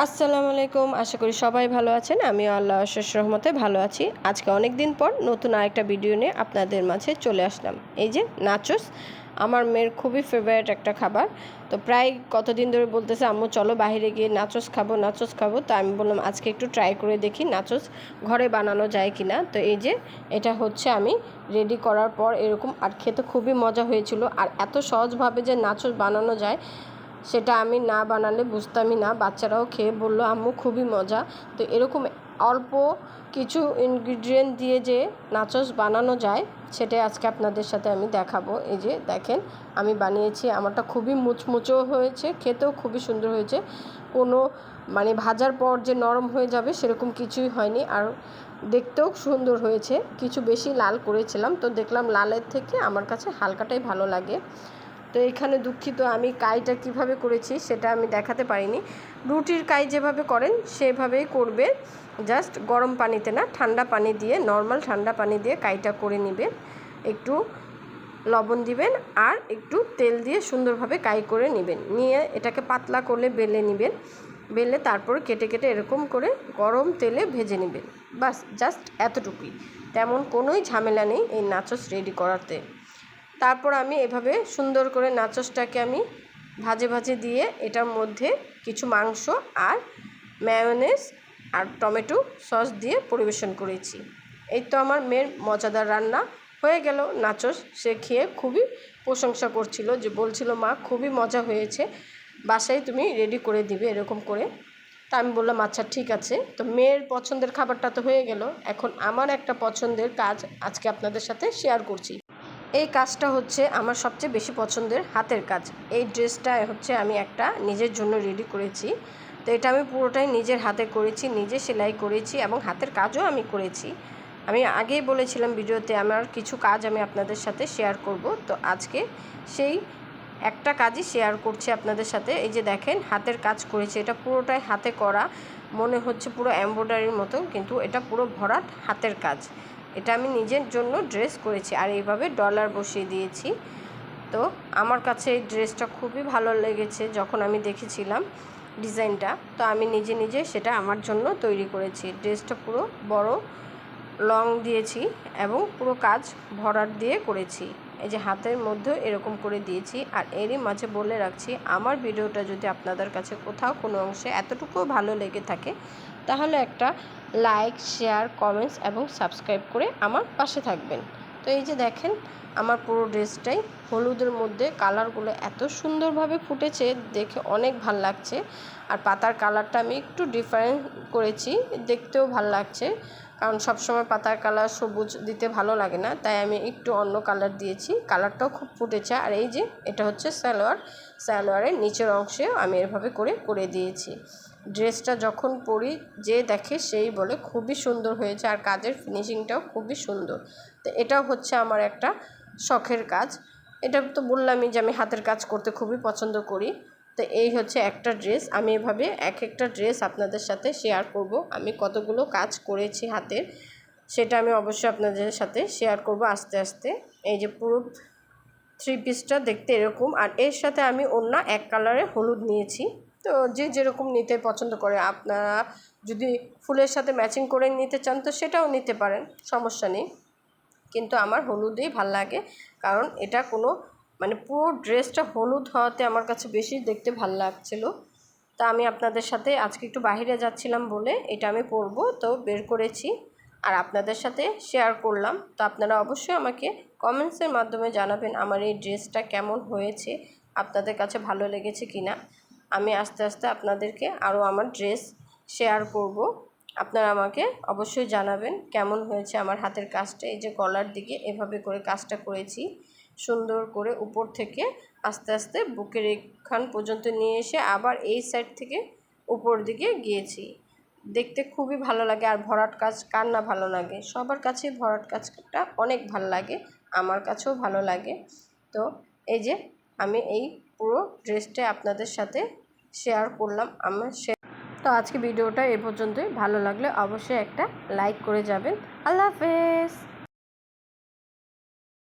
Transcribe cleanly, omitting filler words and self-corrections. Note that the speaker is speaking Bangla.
আসসালামু আলাইকুম। আশা করি সবাই ভালো আছেন। আমিও আল্লাহর অশেষ রহমতে ভালো আছি। আজকে অনেক দিন পর নতুন আরেকটা ভিডিও নিয়ে আপনাদের মাঝে চলে আসলাম। এই যে নাচোস, আমার মেয়ের খুবই ফেভারিট একটা খাবার। তো প্রায় কতদিন ধরে বলতেছে আম্মু চলো বাইরে গিয়ে নাচোস খাবো নাচোস খাবো। তো আমি বললাম আজকে একটু ট্রাই করে দেখি নাচোস ঘরে বানানো যায় কি না। তো এই যে এটা হচ্ছে আমি রেডি করার পর এরকম, আর খেতে খুবই মজা হয়েছিল। আর এত সহজভাবে যে নাচোস বানানো যায় সেটা আমি না বানালে বুঝতামই না। বাচ্চারাও খেয়ে বলল আম্মু খুবই মজা। তো এরকম অল্প কিছু ইনগ্রিডিয়েন্ট দিয়ে যে নাচোস বানানো যায় সেটাই আজকে আপনাদের সাথে আমি দেখাবো। এই যে দেখেন আমি বানিয়েছি, আমারটা খুবই মুচমুচো হয়েছে, খেতেও খুবই সুন্দর হয়েছে। কোনো ভাজার পর যে নরম হয়ে যাবে সেরকম কিছুই হয়নি, আর দেখতেও সুন্দর হয়েছে। কিছু বেশি লাল করেছিলাম, তো দেখলাম লালের থেকে আমার কাছে হালকাটাই ভালো লাগে। তো এখানে দুঃখিত, আমি কাইটা কিভাবে করেছি সেটা আমি দেখাতে পারিনি। রুটির কাই যেভাবে করেন সেভাবেই করবে, জাস্ট গরম পানিতে না, ঠান্ডা পানি দিয়ে, নর্মাল ঠান্ডা পানি দিয়ে কাইটা করে নেবেন। একটু লবণ দিবেন আর একটু তেল দিয়ে সুন্দরভাবে কাই করে নেবেন। নিয়ে এটাকে পাতলা করলে বেলে নেবেন। বেলে তারপর কেটে কেটে এরকম করে গরম তেলে ভেজে নেবেন। বাস জাস্ট এতটুকুই, তেমন কোনোই ঝামেলা নেই এই নাচোস রেডি করাতে। তারপর আমি এভাবে সুন্দর করে নাচোসটাকে আমি ভাজে ভাজে দিয়ে এটার মধ্যে কিছু মাংস আর মায়োনেজ আর টমেটো সস দিয়ে পরিবেশন করেছি। এই তো আমার মেয়ের মজাদার রান্না হয়ে গেল নাচোস। সে খেয়ে খুবই প্রশংসা করছিল, যে বলছিল মা খুবই মজা হয়েছে, বাসায় তুমি রেডি করে দিবে এরকম করে। তা আমি বললাম আচ্ছা ঠিক আছে। তো মেয়ের পছন্দের খাবারটা তো হয়ে গেল, এখন আমার একটা পছন্দের কাজ আজকে আপনাদের সাথে শেয়ার করছি। এই কাজটা হচ্ছে আমার সবচেয়ে বেশি পছন্দের হাতের কাজ। এই ড্রেসটা হচ্ছে আমি একটা নিজের জন্য রেডি করেছি। তো এটা আমি পুরোটাই নিজের হাতে করেছি, নিজে সেলাই করেছি এবং হাতের কাজও আমি করেছি। আমি আগেই বলেছিলাম ভিডিওতে আমার কিছু কাজ আমি আপনাদের সাথে শেয়ার করব। তো আজকে সেই একটা কাজই শেয়ার করছি আপনাদের সাথে। এই যে দেখেন হাতের কাজ করেছি, এটা পুরোটাই হাতে করা, মনে হচ্ছে পুরো এমব্রয়ডারির মতো, কিন্তু এটা পুরো ভরাট হাতের কাজ। এটা আমি নিজের জন্য ড্রেস করেছি আর এইভাবে ডলার বসিয়ে দিয়েছি। তো আমার কাছে এই ড্রেসটা খুবই ভালো লেগেছে যখন আমি দেখেছিলাম ডিজাইনটা। তো আমি নিজে নিজে সেটা আমার জন্য তৈরি করেছি। ড্রেসটা পুরো বড় লং দিয়েছি এবং পুরো কাজ ভরাট দিয়ে করেছি। এই যে হাতের মধ্যে এরকম করে দিয়েছি। আর এরই মাঝে বলে রাখছি, আমার ভিডিওটা যদি আপনাদের কাছে কোথাও কোনো অংশে এতটুকুও ভালো লেগে থাকে তাহলে একটা লাইক, শেয়ার, কমেন্টস এবং সাবস্ক্রাইব করে আমার পাশে থাকবেন। তো এই যে দেখেন আমার পুরো ড্রেসটাই হলুদের মধ্যে কালারগুলো এত সুন্দরভাবে ফুটেছে, দেখে অনেক ভাল লাগছে। আর পাতার কালারটা আমি একটু ডিফারেন্ট করেছি, দেখতেও ভাল লাগছে, কারণ সবসময় পাতার কালার সবুজ দিতে ভালো লাগে না, তাই আমি একটু অন্য কালার দিয়েছি। কালারটাও খুব ফুটেছে। আর এই যে এটা হচ্ছে সালোয়ারের নিচের অংশে আমি এভাবে করে দিয়েছি। ড্রেসটা যখন পরি যে দেখে সেই বলে খুবই সুন্দর হয়েছে, আর কাজের ফিনিশিংটাও খুবই সুন্দর। তো এটাও হচ্ছে আমার একটা শখের কাজ। এটা তো বললামই যে আমি হাতের কাজ করতে খুবই পছন্দ করি। তো এই হচ্ছে একটা ড্রেস, আমি এভাবে এক একটা ড্রেস আপনাদের সাথে শেয়ার করব। আমি কতগুলো কাজ করেছি হাতের সেটা আমি অবশ্যই আপনাদের সাথে শেয়ার করব আস্তে আস্তে। এই যে পুরো থ্রি পিসটা দেখতে এরকম, আর এর সাথে আমি অন্য এক কালারের হলুদ নিয়েছি। তো যে যেরকম নিতে পছন্দ করে, আপনারা যদি ফুলের সাথে ম্যাচিং করে নিতে চান তো সেটাও নিতে পারেন, সমস্যা নেই। কিন্তু আমার হলুদেই ভাল লাগে, কারণ এটা কোনো পুরো ড্রেসটা হলুদ হওয়াতে আমার কাছে বেশি দেখতে ভাল লাগছিলো। তা আমি আপনাদের সাথে আজকে একটু বাইরে যাচ্ছিলাম বলে এটা আমি পরবো, তো বের করেছি আর আপনাদের সাথে শেয়ার করলাম। তো আপনারা অবশ্যই আমাকে কমেন্টসের মাধ্যমে জানাবেন আমার এই ড্রেসটা কেমন হয়েছে, আপনাদের কাছে ভালো লেগেছে কি না। আমি আস্তে আস্তে আপনাদেরকে আরও আমার ড্রেস শেয়ার করব, আপনারা আমাকে অবশ্যই জানাবেন কেমন হয়েছে আমার হাতের কাজটা। এই যে গলার দিকে এভাবে করে কাজটা করেছি, সুন্দর করে উপর থেকে আস্তে আস্তে বুকের এখান পর্যন্ত নিয়ে এসে আবার এই সাইড থেকে উপর দিকে গিয়েছি। দেখতে খুবই ভালো লাগে। আর ভরাট কাজ কার না ভালো লাগে, সবার কাছেই ভরাট কাজটা অনেক ভালো লাগে, আমার কাছেও ভালো লাগে। তো এই যে আমি এই পুরো ড্রেসটা আপনাদের সাথে শেয়ার করলাম। তো আজকে ভিডিওটা এ পর্যন্তই। ভালো লাগলে অবশ্যই একটা লাইক করে যাবেন। আল্লাহ হাফেজ।